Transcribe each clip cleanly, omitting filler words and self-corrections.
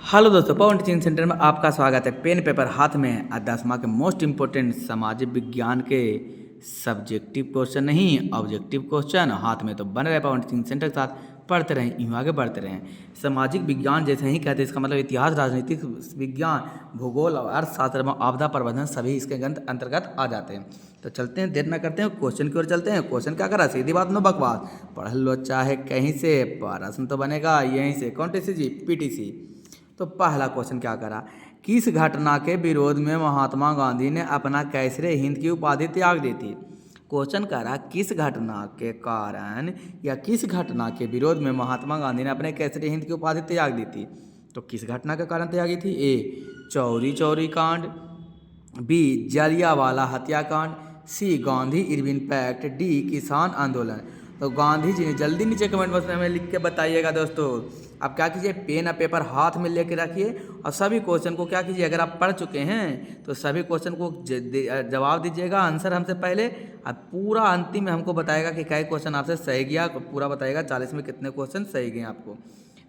Hello दोस्तों, पवन teaching centre में आपका स्वागत है। पेन पेपर हाथ में है। आज 10वां के मोस्ट इम्पोर्टेंट सामाजिक विज्ञान के सब्जेक्टिव क्वेश्चन नहीं, ऑब्जेक्टिव क्वेश्चन हाथ में तो बन रहे। पवन टीचिंग सेंटर के साथ पढ़ते रहें, यूँ आगे बढ़ते रहें। सामाजिक विज्ञान जैसे ही कहते हैं, इसका मतलब इतिहास, राजनीतिक विज्ञान, भूगोल और अर्थशास्त्र में आपदा प्रबंधन सभी इसके अंतर्गत आ जाते हैं। तो चलते हैं, देर न करते हैं, क्वेश्चन की ओर चलते हैं। क्वेश्चन क्या करा, सीधी बात नो बकवास। पढ़ लो चाहे कहीं से, प्रश्न तो बनेगा यहीं से। कौन टीसी पीटीसी। तो पहला क्वेश्चन क्या करा, किस घटना के विरोध में महात्मा गांधी ने अपना कैसरे हिंद की उपाधि त्याग दी थी। क्वेश्चन करा, किस घटना के कारण या किस घटना के विरोध में महात्मा गांधी ने अपने कैसरे हिंद की उपाधि त्याग दी थी। तो किस घटना के कारण त्यागी थी। ए चौरी चौरी कांड, बी जलियांवाला हत्याकांड, सी गांधी इरविन पैक्ट, डी किसान आंदोलन। तो गांधी जी ने, जल्दी नीचे कमेंट बॉक्स में हमें लिख के बताइएगा दोस्तों। आप क्या कीजिए, पेन और पेपर हाथ में लेके रखिए और सभी क्वेश्चन को क्या कीजिए, अगर आप पढ़ चुके हैं तो सभी क्वेश्चन को जवाब दीजिएगा, आंसर हमसे पहले। अब पूरा अंतिम में हमको बताएगा कि क्या क्वेश्चन आपसे सही गया, पूरा बताएगा 40 में कितने क्वेश्चन सही गए आपको।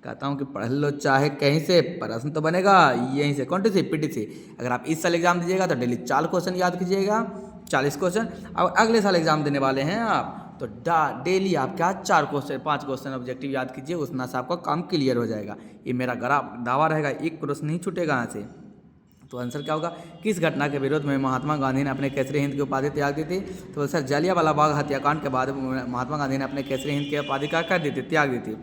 कहता हूँ कि पढ़ लो चाहे कहीं से, प्रश्न तो बनेगा यहीं से। कौन सी पीटीसी। अगर आप इस साल एग्जाम दीजिएगा तो डेली 4 क्वेश्चन याद कीजिएगा, 40 क्वेश्चन। और अगले साल एग्जाम देने वाले हैं आप तो डेली आप क्या 4 क्वेश्चन 5 क्वेश्चन ऑब्जेक्टिव याद कीजिए, उतना से आपका काम क्लियर हो जाएगा। ये मेरा दावा रहेगा, एक प्रश्न नहीं छूटेगा यहाँ से। तो आंसर क्या होगा, किस घटना के विरोध में महात्मा गांधी ने अपने कैसरे हिंद की उपाधि त्याग दी थी। तो सर, जलियांवाला बाग हत्याकांड के बाद महात्मा गांधी ने अपने कैसरे हिंद की उपाधि क्या कर दी थी, त्याग दी थी।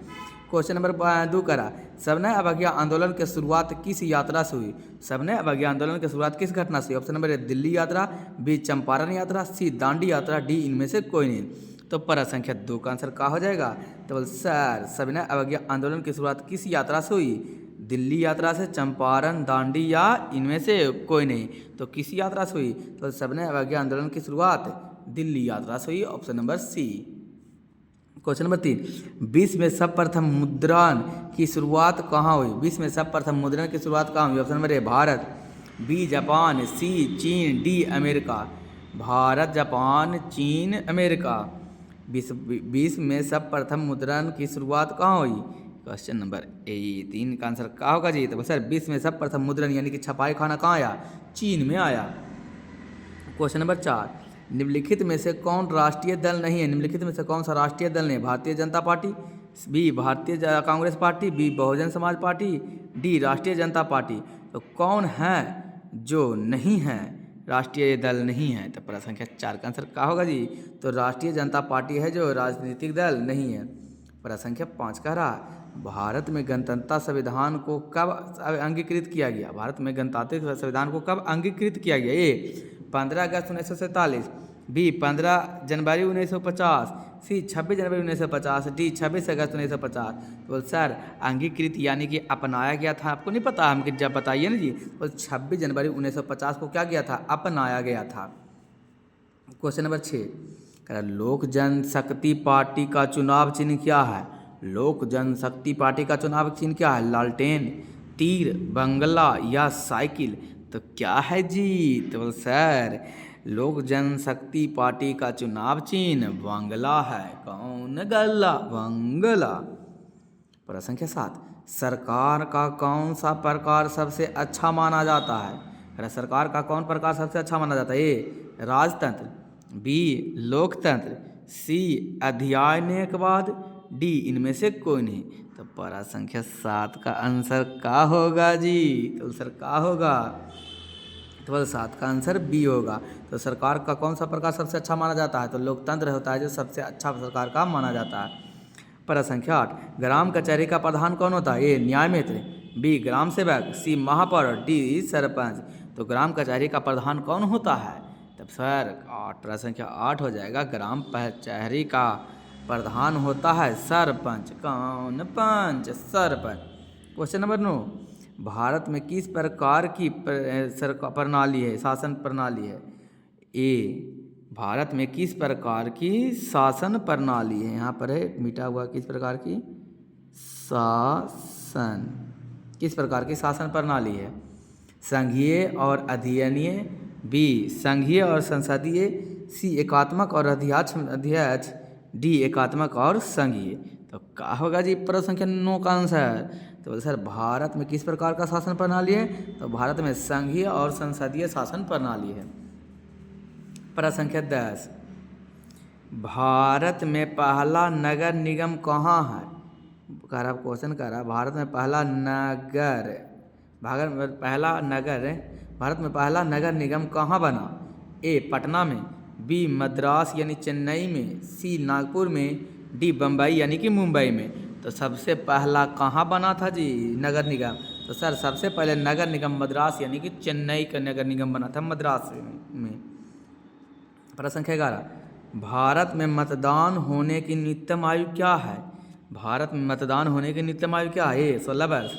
क्वेश्चन नंबर 2 करा, सविनय अवज्ञा आंदोलन की शुरुआत किस यात्रा से हुई। सविनय अवज्ञा आंदोलन की शुरुआत किस घटना से। ऑप्शन नंबर 1 दिल्ली यात्रा, बी चंपारण यात्रा, सी दांडी यात्रा, डी इनमें से कोई नहीं। तो प्रश्न संख्या 2 का आंसर क्या हो जाएगा। तो सर, सविनय अवज्ञा आंदोलन की शुरुआत किस यात्रा से हुई, दिल्ली यात्रा से, चंपारण, दांडी या इनमें से कोई नहीं। तो किस यात्रा से हुई। तो सविनय अवज्ञा आंदोलन की शुरुआत दिल्ली यात्रा से हुई, option number C. Question number 3, विश्व में सर्वप्रथम मुद्रण की शुरुआत कहाँ हुई। विश्व में सर्वप्रथम मुद्रण की शुरुआत कहाँ हुई। Option number 1 Bharat, B Japan, C चीन, डी अमेरिका। भारत, जापान, चीन, अमेरिका। विश्व में सर्वप्रथम मुद्रण की शुरुआत कहाँ हुई। क्वेश्चन नंबर 3 का आंसर क्या होगा जी। तो सर, विश्व में सर्वप्रथम मुद्रण यानी कि छपाई खाना कहाँ आया, चीन में आया। क्वेश्चन नंबर 4, निम्नलिखित में से कौन राष्ट्रीय दल नहीं है। निम्नलिखित में से कौन सा राष्ट्रीय दल नहीं है। भारतीय जनता पार्टी, बी भारतीय Congress party, B Bahujan Samaj party, D राष्ट्रीय जनता पार्टी। तो कौन है जो नहीं है, राष्ट्रीय दल नहीं है। तो प्रश्न संख्या 4 का आंसर क्या होगा जी। तो राष्ट्रीय जनता पार्टी है जो राजनीतिक दल नहीं है। प्रश्न संख्या 5 कह रहा, भारत में गणतंत्र संविधान को कब अंगीकृत किया गया। भारत में गणतांत्रिक संविधान को कब अंगीकृत किया गया। ए 15 अगस्त 1947, बी 15 जनवरी 1950, सी 26 जनवरी 1950, डी 26 अगस्त 1950। तो सर, अंगीकृत यानी कि अपनाया गया था, आपको नहीं पता, हम जब बताइए ना जी। तो 26 जनवरी 1950 को क्या किया था, अपनाया गया था। क्वेश्चन नंबर 6, लोक जनशक्ति पार्टी का चुनाव चिन्ह क्या है। लोक जनशक्ति पार्टी का चुनाव चिन्ह क्या है, लालटेन, तीर, बंगला या साइकिल। तो क्या है जी। तो सर, लोक जनशक्ति पार्टी का चुनाव चिन्ह बंगला है। कौन गल्ला, बंगला। प्रश्न संख्या 7, सरकार का कौन सा प्रकार सबसे अच्छा माना जाता है। अरे सरकार का कौन प्रकार सबसे अच्छा माना जाता है। ए राजतंत्र, बी लोकतंत्र, सी अध्ययनवाद, डी इनमें से कोई नहीं। तो प्रश्न संख्या 7 का आंसर क्या होगा जी। तो सर क्या होगा। तो 7 का आंसर बी होगा। तो सरकार का कौन सा प्रकार सबसे अच्छा माना जाता है। तो लोकतंत्र होता है जो सबसे अच्छा सरकार का माना जाता है। प्रश्न संख्या 8, ग्राम कचहरी का प्रधान कौन होता है। ए न्याय मित्र, बी ग्राम सेवक, सी महापौर, डी सरपंच। तो ग्राम कचहरी का प्रधान कौन होता है। तब सर, प्रश्न संख्या 8 हो जाएगा, ग्राम कचहरी का प्रधान होता है सरपंच। कौन पंच, सरपंच। क्वेश्चन नंबर 9, भारत में किस प्रकार की प्रणाली है, शासन प्रणाली है। ए भारत में किस प्रकार की शासन प्रणाली है। यहाँ पर है मिटा हुआ, किस प्रकार की शासन, किस प्रकार की शासन प्रणाली है। संघीय और अधीनीय, बी संघीय और संसदीय, सी एकात्मक और अध्यक्ष, डी एकात्मक और संघीय। तो क्या होगा जी प्रश्न संख्या 9 का आंसर। तो बोले सर भारत में किस प्रकार का शासन प्रणाली है? तो भारत में संघीय और संसदीय शासन प्रणाली है। प्रश्न संख्या 10, भारत में पहला नगर निगम कहाँ है? कह रहा क्वेश्चन कह रहा भारत में पहला नगर निगम कहाँ बना? ए पटना में, बी मद्रास यानी चेन्नई में, सी नागपुर में, डी बम्बई यानी कि मुंबई में। तो सबसे पहला कहाँ बना था जी नगर निगम? तो सर सबसे पहले नगर निगम मद्रास यानी कि चेन्नई का नगर निगम बना था मद्रास में। प्रश्न संख्या 11, भारत में मतदान होने की न्यूनतम आयु क्या है? भारत में मतदान होने की न्यूनतम आयु क्या है? ए 16 वर्ष,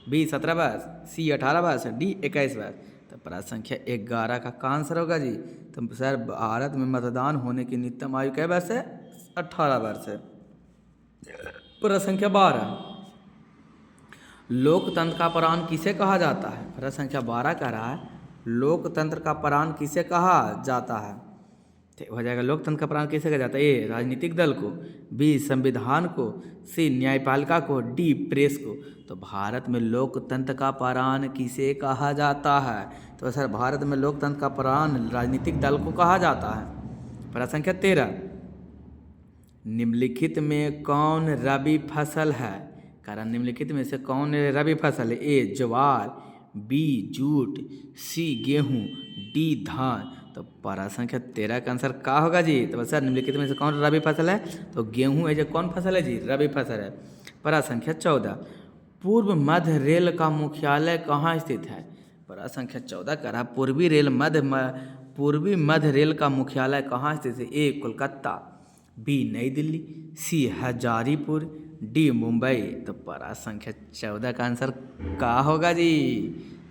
बी 17 वर्ष, सी 18 वर्ष, डी 21 वर्ष। तो प्रश्न संख्या 11 का आंसर होगा जी। तो सर भारत में मतदान होने की न्यूनतम आयु क्या वर्ष है? 18 वर्ष है। प्रश्न संख्या 12, लोकतंत्र का प्राण किसे कहा जाता है? प्रश्न संख्या 12 कह रहा है लोकतंत्र का प्राण किसे कहा जाता है? ठीक हो जाएगा। लोकतंत्र का प्राण किसे कहा जाता है? ए राजनीतिक दल को, बी संविधान को, सी न्यायपालिका को, डी प्रेस को। तो भारत में लोकतंत्र का प्राण किसे कहा जाता है? तो सर भारत में लोकतंत्र का प्राण राजनीतिक दल को कहा जाता है। प्रश्न संख्या 13, निम्नलिखित में कौन रबी फसल है? कारण निम्नलिखित में से कौन रबी फसल है? ए ज्वार, बी जूट, सी गेहूँ, डी धान। तो प्रश्न संख्या 13 का आंसर क्या होगा जी? तो सर निम्नलिखित में से कौन रबी फसल है? तो गेहूँ है जो कौन फसल है जी? रबी फसल है। प्रश्न संख्या 14, पूर्व मध्य रेल का मुख्यालय कहाँ स्थित है? प्रश्न संख्या 14 कह रहा पूर्वी मध्य रेल का मुख्यालय कहाँ स्थित है? ए कोलकाता, बी नई दिल्ली, सी हजारीपुर, डी मुंबई। तो प्रश्न संख्या 14 का आंसर क्या होगा जी?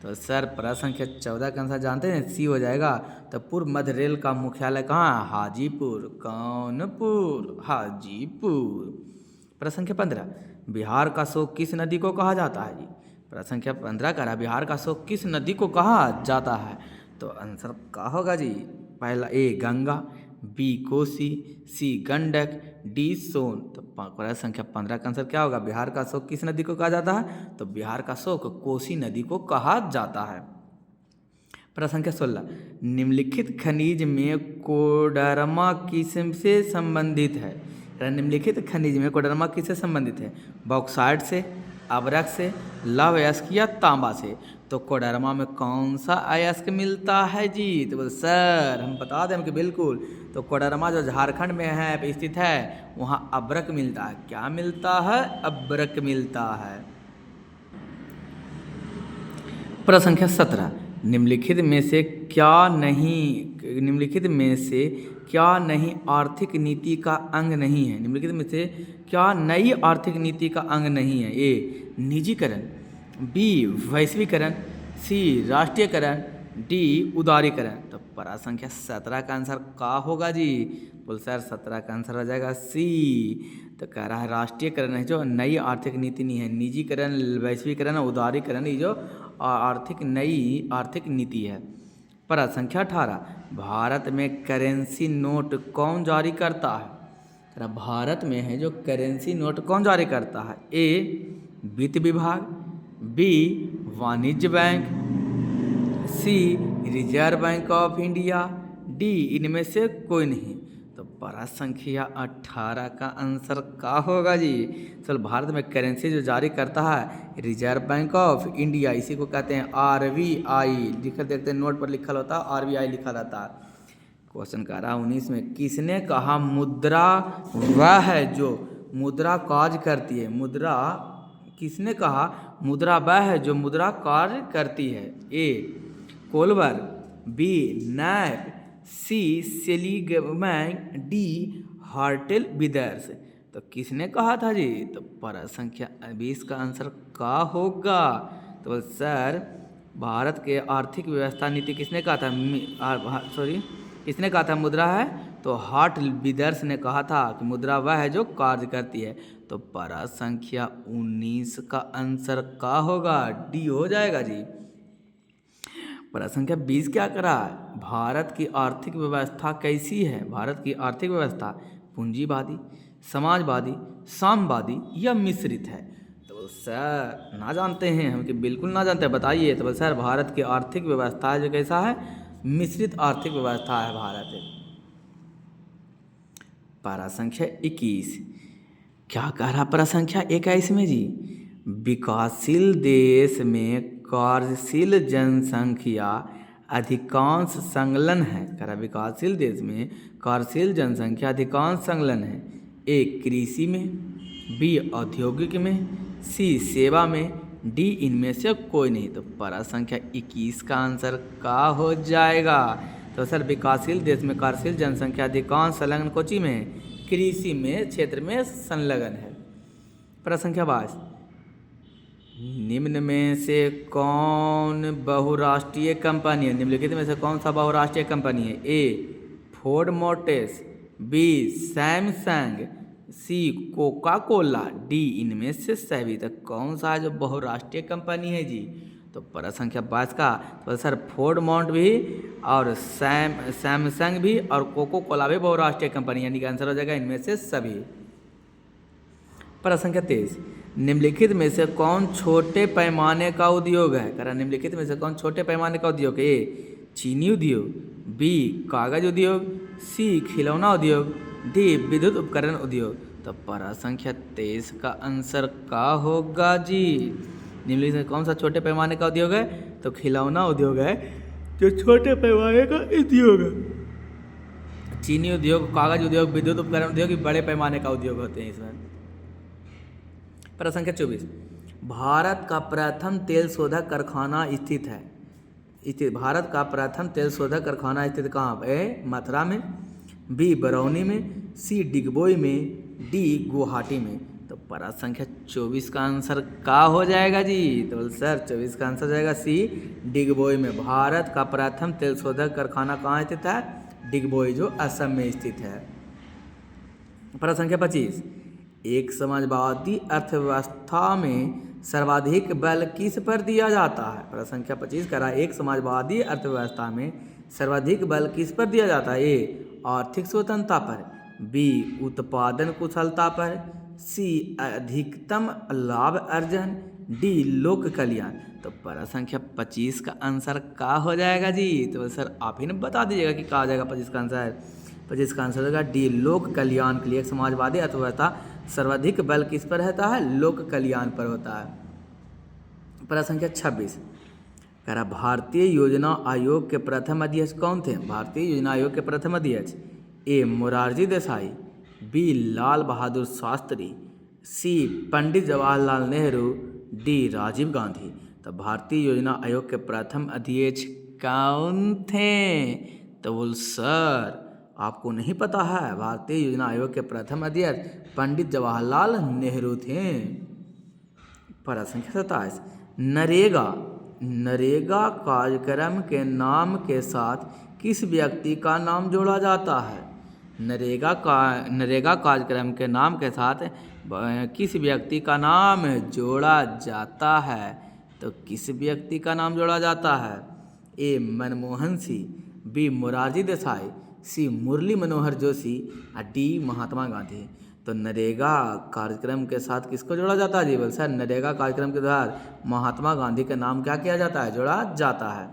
तो सर प्रश्न संख्या 14 का आंसर जानते हैं, सी हो जाएगा। तो पूर्व मध्य रेल का मुख्यालय कहाँ है? हाजीपुर, कानपुर, हाजीपुर। प्रश्न संख्या 15, बिहार का शोक किस नदी को कहा जाता है जी? प्रश्न संख्या 15 कह रहा बिहार का शोक किस नदी को कहा जाता है? तो आंसर क्या होगा जी? पहला ए गंगा, बी कोसी, सी गंडक, डी सोन। तो प्रश्न संख्या 15 का आंसर क्या होगा? बिहार का शोक किस नदी को कहा जाता है? तो बिहार का शोक कोसी नदी को कहा जाता है। प्रश्न संख्या 16, निम्नलिखित खनिज में कोडरमा किससे संबंधित है? निम्नलिखित खनिज में कोडरमा किससे संबंधित है? बॉक्साइट से, अब्रक से, लौह अयस्क या तांबा से। तो कोडरमा में कौन सा अयस्क मिलता है जी? तो सर हम बता दें कि बिल्कुल, तो कोडरमा जो झारखंड में है स्थित है वहाँ अब्रक मिलता है। क्या मिलता है? अब्रक मिलता है। प्रश्न संख्या 17, निम्नलिखित में से क्या नहीं आर्थिक नीति का अंग नहीं है? निम्नलिखित में से क्या नई आर्थिक नीति का अंग नहीं है? ए निजीकरण, बी वैश्वीकरण, सी राष्ट्रीयकरण, डी उदारीकरण। तो प्रश्न संख्या 17 का आंसर क्या होगा जी? बोल सर 17 का आंसर हो जाएगा सी। तो कह रहा है राष्ट्रीयकरण है जो नई आर्थिक नीति नहीं है, निजीकरण, वैश्वीकरण, उदारीकरण ये जो नई आर्थिक नीति है। प्रश्न संख्या 18, भारत में करेंसी नोट कौन जारी करता है? भारत में है जो करेंसी नोट कौन जारी करता है? ए वित्त विभाग, बी वाणिज्य bank, C reserve bank of India, D इनमें से कोई नहीं। तो प्रश्न संख्या 18 का आंसर क्या होगा जी? चल भारत में करेंसी जो जारी करता है रिजर्व बैंक ऑफ इंडिया, इसी को कहते हैं RBI। लिखा देखते हैं नोट पर लिखा होता है RBI लिखा रहता है। क्वेश्चन कह रहा 19 में, किसने कहा मुद्रा वह है जो मुद्रा कार्य करती है? मुद्रा किसने कहा मुद्रा वह है जो मुद्रा कार्य करती है? ए कोलबर, बी नैप, सी सेलिगमैन, डी हार्टेल विदर्स। तो किसने कहा था जी? तो प्रश्न संख्या 20 का आंसर क्या होगा? तो सर भारत के आर्थिक व्यवस्था नीति किसने कहा था? किसने कहा था मुद्रा है? तो हार्ट विदर्स ने कहा था कि मुद्रा वह है जो कार्य करती है। तो प्रश्न संख्या 19 का आंसर क्या होगा? डी हो जाएगा जी। प्रश्न संख्या 20 क्या करा? भारत की आर्थिक व्यवस्था कैसी है? भारत की आर्थिक व्यवस्था पूंजीवादी, समाजवादी, साम्यवादी या मिश्रित है? तो तो सर ना जानते हैं हम कि बिल्कुल ना जानते हैं, बताइए। तो सर भारत की आर्थिक व्यवस्था जो कैसा है, मिश्रित आर्थिक व्यवस्था है भारत। पारा संख्या 21 क्या कह रहा पारा संख्या 21 में जी, विकासशील देश में कार्यशील जनसंख्या अधिकांश संलग्न है। कह रहा विकासशील देश में कार्यशील जनसंख्या अधिकांश संलग्न है। ए कृषि में, बी औद्योगिक में, सी सेवा में, डी इनमें से कोई नहीं। तो पारा संख्या 21 का आंसर का हो जाएगा। तो सर विकासशील देश में कार्यशील जनसंख्या अधिकांश संलग्न कोची में, कृषि में क्षेत्र में संलग्न है। प्रश्न संख्या 22 निम्न में से कौन बहुराष्ट्रीय कंपनी है, निम्नलिखित में से कौन सा बहुराष्ट्रीय कंपनी है। ए फोर्ड मोटर्स, बी सैमसंग, सी कोका कोला, डी इनमें से सभी। तक कौन सा जो बहुराष्ट्रीय कंपनी है जी, तो प्रश्न संख्या 22 का तो सर फोर्ड मोट भी और सैमसंग भी और कोको कोला भी बहुराष्ट्रीय कंपनी, यानी कि आंसर हो जाएगा इनमें से सभी। प्रश्न संख्या 23 निम्नलिखित में से कौन छोटे पैमाने का उद्योग है। कह रहा निम्नलिखित में से कौन छोटे पैमाने का उद्योग है। ए चीनी उद्योग, बी कागज उद्योग, सी खिलौना उद्योग, डी विद्युत उपकरण उद्योग। तो प्रश्न संख्या 23 का आंसर का होगा जी, निम्नलिखित में कौन सा छोटे पैमाने का उद्योग है, तो खिलौना उद्योग है जो छोटे पैमाने का उद्योग है। चीनी उद्योग, कागज उद्योग, विद्युत उपकरण उद्योग बड़े पैमाने का उद्योग होते हैं इसमें। प्रश्न संख्या 24 भारत का प्रथम तेल शोधक कारखाना स्थित है। भारत का प्रथम तेल शोधक कारखाना स्थित कहाँ है। मथुरा में, बी बरौनी में, सी डिगबोई में, डी गुवाहाटी में। तो प्रश्न संख्या 24 का आंसर का हो जाएगा जी, तो सर 24 का आंसर जाएगा सी डिगबोई में। भारत का प्रथम तेल शोधक कारखाना कहाँ स्थित है, डिगबोई जो असम में स्थित है। प्रश्न संख्या 25 एक समाजवादी अर्थव्यवस्था में सर्वाधिक बल किस पर दिया जाता है। प्रश्न संख्या 25 कह रहा है एक समाजवादी अर्थव्यवस्था में सर्वाधिक बल किस पर दिया जाता है। ए आर्थिक स्वतंत्रता पर, बी उत्पादन कुशलता पर, सी अधिकतम लाभ अर्जन, डी लोक कल्याण। तो प्रश्न संख्या 25 का आंसर का हो जाएगा जी, तो सर आप ही ने बता दीजिएगा कि क्या हो जाएगा 25 का आंसर। 25 का आंसर होगा डी लोक कल्याण के लिए। समाजवादी अर्थव्यवस्था सर्वाधिक बल किस पर रहता है, लोक कल्याण पर होता है। प्रश्न संख्या 26 कह रहा भारतीय योजना आयोग के प्रथम अध्यक्ष कौन थे। भारतीय योजना आयोग के प्रथम अध्यक्ष ए मोरारजी देसाई, बी लाल बहादुर शास्त्री, सी पंडित जवाहरलाल नेहरू, डी राजीव गांधी। तो भारतीय योजना आयोग के प्रथम अध्यक्ष कौन थे, तो बोल सर आपको नहीं पता है। भारतीय योजना आयोग के प्रथम अध्यक्ष पंडित जवाहरलाल नेहरू थे। प्रश्न संख्या 27 नरेगा कार्यक्रम के नाम के साथ किस व्यक्ति का नाम जोड़ा जाता है। नरेगा कार्यक्रम के नाम के साथ किस व्यक्ति का नाम जोड़ा जाता है, तो किस व्यक्ति का नाम जोड़ा जाता है। ए मनमोहन सिंह, बी मोरारजी देसाई, सी मुरली मनोहर जोशी, डी महात्मा गांधी। तो नरेगा कार्यक्रम के साथ किसको जोड़ा जाता है जी, बोल सर नरेगा कार्यक्रम के द्वारा महात्मा गांधी का नाम क्या किया जाता है, जोड़ा जाता है।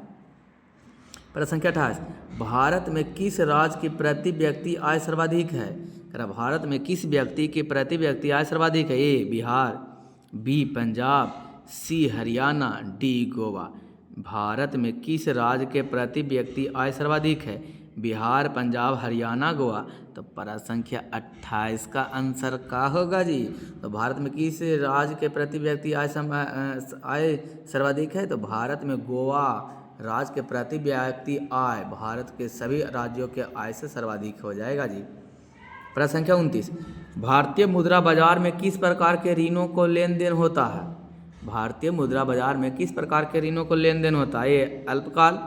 प्रश्न संख्या 28 भारत में किस राज्य की प्रति व्यक्ति आय सर्वाधिक है। भारत में किस व्यक्ति की प्रति व्यक्ति आय सर्वाधिक है। ए बिहार, बी पंजाब, सी हरियाणा, डी गोवा। भारत में किस राज्य के प्रति व्यक्ति आय सर्वाधिक है, बिहार, पंजाब, हरियाणा, गोवा। तो प्रश्न संख्या 28 का आंसर का होगा जी, तो भारत में किस राज्य के प्रति व्यक्ति आय सर्वाधिक है, तो भारत में गोवा राज्य के प्रति व्यक्ति आय भारत के सभी राज्यों के आय से सर्वाधिक हो जाएगा जी। प्रश्न संख्या 29 भारतीय मुद्रा बाजार में किस प्रकार के ऋणों को लेन देन होता है। भारतीय मुद्रा बाजार में किस प्रकार के ऋणों को लेन देन होता है। ए अल्पकाल,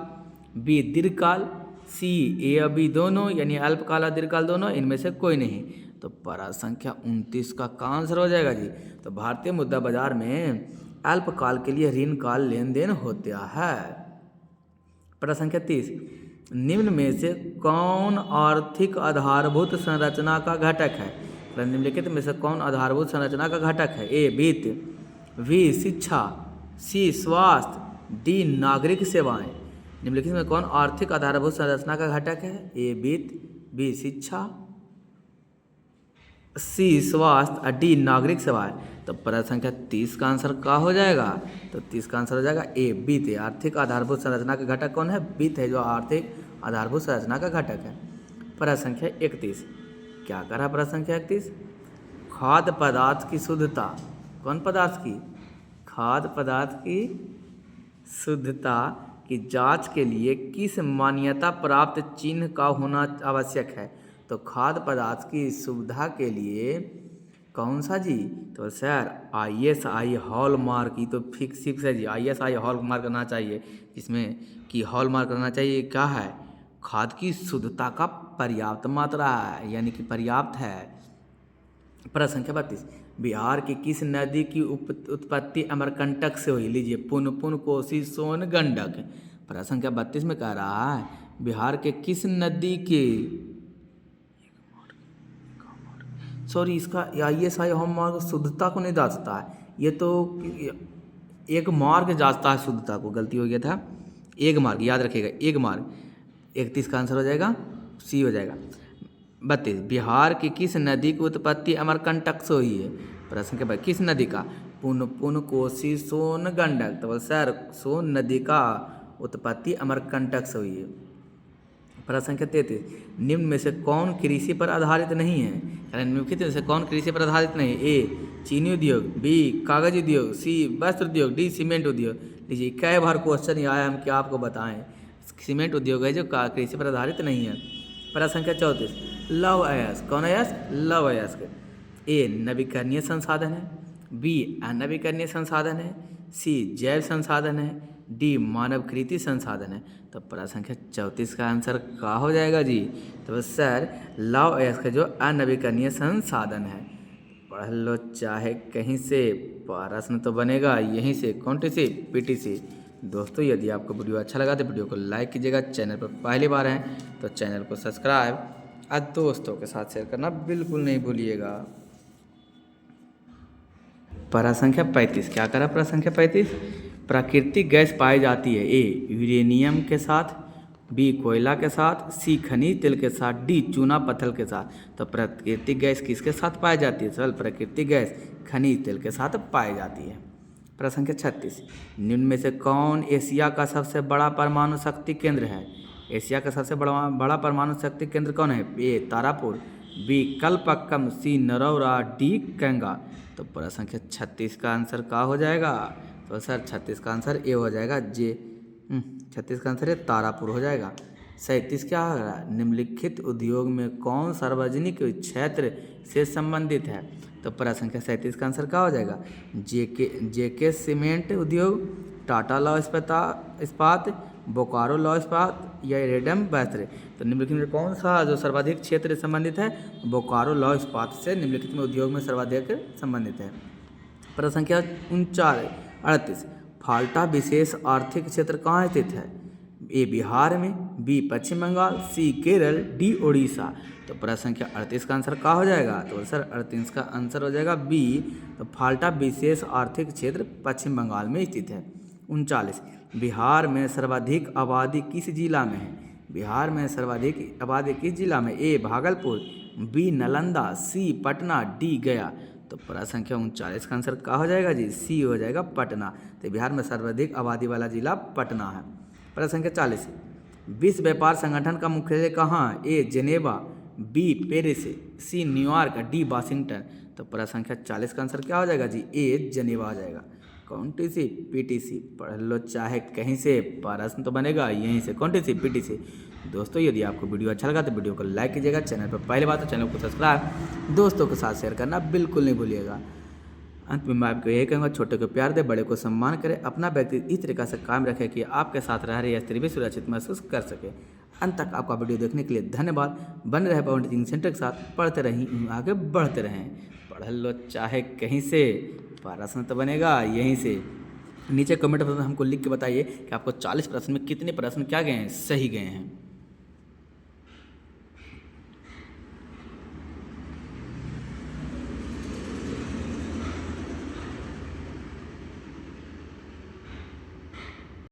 बी दीर्घकाल, सी ए और बी दोनों, यानी अल्पकाल और दीर्घकाल दोनों, इनमें से कोई नहीं। तो प्रश्न संख्या 29 का आंसर हो जाएगा जी, तो भारतीय मुद्रा बाजार में अल्पकाल के लिए ऋण का लेन देन होता है। प्रश्न संख्या 30 निम्न में से कौन आर्थिक आधारभूत संरचना का घटक है। निम्नलिखित में से कौन आधारभूत संरचना का घटक है। ए वित्त, बी शिक्षा, सी स्वास्थ्य, डी नागरिक सेवाएं। निम्नलिखित में कौन आर्थिक आधारभूत संरचना का घटक है? ए वित्त, बी शिक्षा, सी स्वास्थ्य और डी नागरिक सेवाएं। तो प्रश्न संख्या 30 का आंसर क्या हो जाएगा? तो 30 का आंसर हो जाएगा ए वित्त। आर्थिक आधारभूत संरचना का घटक कौन है? वित्त है जो आर्थिक आधारभूत संरचना का घटक है। प्रश्न संख्या 31 क्या करा? प्रश्न संख्या 31 खाद्य पदार्थ की शुद्धता, कौन पदार्थ की? खाद्य पदार्थ की शुद्धता की जांच के लिए किस मान्यता प्राप्त चिन्ह का होना आवश्यक है? तो खाद्य पदार्थ की सुविधा के लिए कौन सा जी? तो सर ISI हॉलमार्क, ये तो फिक्स है जी, ISI हॉलमार्क करना चाहिए, जिसमें कि हॉलमार्क करना चाहिए क्या है? खाद की शुद्धता का पर्याप्त मात्रा है, यानी कि पर्याप्त है। प्रश्न संख्या 32 बिहार की किस नदी की उत्पत्ति अमरकंटक से हुई? लीजिए पुनपुन, कोसी, सोन, गंडक। प्रश्न संख्या 32 में कह रहा है बिहार के किस नदी के, सॉरी इसका ISI हॉलमार्क शुद्धता को नहीं जांचता है, ये तो एक मार्ग जांचता है शुद्धता को, गलती हो गया था, एक मार्ग याद रखिएगा, एक मार्ग। 31 का आंसर हो जाएगा सी हो जाएगा। 32 बिहार की किस नदी की उत्पत्ति अमरकंटक से हुई है? प्रश्न के बाद किस नदी का? पुनपुन, कोसी, सोन, गंडक। तो सर सोन नदी का उत्पत्ति अमरकंटक से हुई है। प्रश्न संख्या 33 निम्न में से कौन कृषि पर आधारित नहीं है? निम्नलिखित में से कौन कृषि पर आधारित नहीं है? ए चीनी उद्योग, बी कागज उद्योग, सी वस्त्र उद्योग, डी सीमेंट उद्योग। लीजिए कई बार क्वेश्चन आया, हम क्या आपको बताएं, सीमेंट उद्योग है जो कृषि पर आधारित नहीं है। प्रश्न संख्या 34 लौह अयस्क, कौन अयस्क? लौह अयस्क। ए नवीकरणीय संसाधन है, बी अनवीकरणीय संसाधन है, सी जैव संसाधन है, डी मानवकृति संसाधन है। तो प्रश्न संख्या 34 का आंसर क्या हो जाएगा जी? तो सर लौह अयस्क जो अनवीकरणीय संसाधन है। पढ़ लो चाहे कहीं से, प्रश्न तो बनेगा यहीं से, कौन सी? PTC। दोस्तों यदि आपको वीडियो अच्छा लगा तो वीडियो को लाइक कीजिएगा, चैनल पर पहली बार हैं तो चैनल को सब्सक्राइब और दोस्तों के साथ शेयर करना बिल्कुल नहीं भूलिएगा। प्रश्न संख्या 35 क्या करा? प्रश्न संख्या 35 प्राकृतिक गैस पाई जाती है? ए यूरेनियम के साथ, बी कोयला के साथ, सी खनिज तेल के साथ, डी चूना पत्थर के साथ। तो प्राकृतिक गैस किसके साथ पाई जाती है? सर प्राकृतिक गैस खनिज तेल के साथ पाई जाती है। प्रश्न संख्या 36 निम्न में से कौन एशिया का सबसे बड़ा परमाणु शक्ति केंद्र है? एशिया का सबसे बड़ा परमाणु शक्ति केंद्र कौन है? ए तारापुर, बी कलपक्कम, सी नरौरा, डी कैंगा। तो प्रश्न संख्या 36 का आंसर क्या हो जाएगा? तो सर 36 का आंसर ए हो जाएगा, जे 36 का आंसर है तारापुर हो जाएगा। 37 क्या होगा? निम्नलिखित उद्योग में कौन सार्वजनिक क्षेत्र से संबंधित है? तो प्रश्न संख्या 37 का आंसर क्या हो जाएगा? जेके सीमेंट उद्योग, टाटा लौह इस्पात, बोकारो लौह इस्पात या इरेडम वस्त्र। तो निम्नलिखित में कौन सा जो सर्वाधिक क्षेत्र से संबंधित है? बोकारो लौह इस्पात से निम्नलिखित में उद्योग में सर्वाधिक संबंधित है। प्रश्न संख्या 38 फाल्टा विशेष आर्थिक क्षेत्र कहाँ स्थित है? ए बिहार में, बी पश्चिम बंगाल, सी केरल, डी उड़ीसा। तो प्रश्न संख्या 38 का आंसर क्या हो जाएगा? तो सर 38 का आंसर हो जाएगा बी। तो फाल्टा विशेष आर्थिक क्षेत्र पश्चिम बंगाल में स्थित है। 39 बिहार में सर्वाधिक आबादी किस जिला में है? बिहार में सर्वाधिक आबादी किस जिला में? ए भागलपुर, बी नालंदा, सी पटना, डी गया। तो प्रश्न संख्या 39 का आंसर क्या हो जाएगा जी? सी हो जाएगा पटना। तो बिहार में सर्वाधिक आबादी वाला जिला पटना है। प्रश्न संख्या 40 विश्व व्यापार संगठन का मुख्यालय कहाँ? A Geneva, B Paris, C New York, D Washington. तो प्रश्न संख्या 40 का आंसर क्या हो जाएगा जी? ए जेनेवा आ जाएगा। कौन सी? PTC। पढ़ लो चाहे कहीं से, प्रश्न तो बनेगा यहीं से, कौन सी? PTC। दोस्तों यदि आपको वीडियो अच्छा लगा तो वीडियो को लाइक कीजिएगा, चैनल पर पहली बार तो चैनल को सब्सक्राइब, दोस्तों के साथ शेयर करना बिल्कुल नहीं भूलिएगा। अंत में मैं आपको यही कहूँगा, छोटे को प्यार दे, बड़े को सम्मान करें, अपना व्यक्ति इस तरीक़ा से कायम रखें कि आपके साथ रह रही स्त्री भी सुरक्षित महसूस कर सके। अंत तक आपका वीडियो देखने के लिए धन्यवाद। बने रहे पावर टीचिंग सेंटर के साथ, पढ़ते रहें, आगे बढ़ते रहें। पढ़ लो चाहे कहीं से, प्रश्न तो बनेगा यहीं से। नीचे कमेंट में हमको लिख के बताइए कि आपको 40 प्रश्न में कितने प्रश्न क्या गए हैं, सही गए हैं।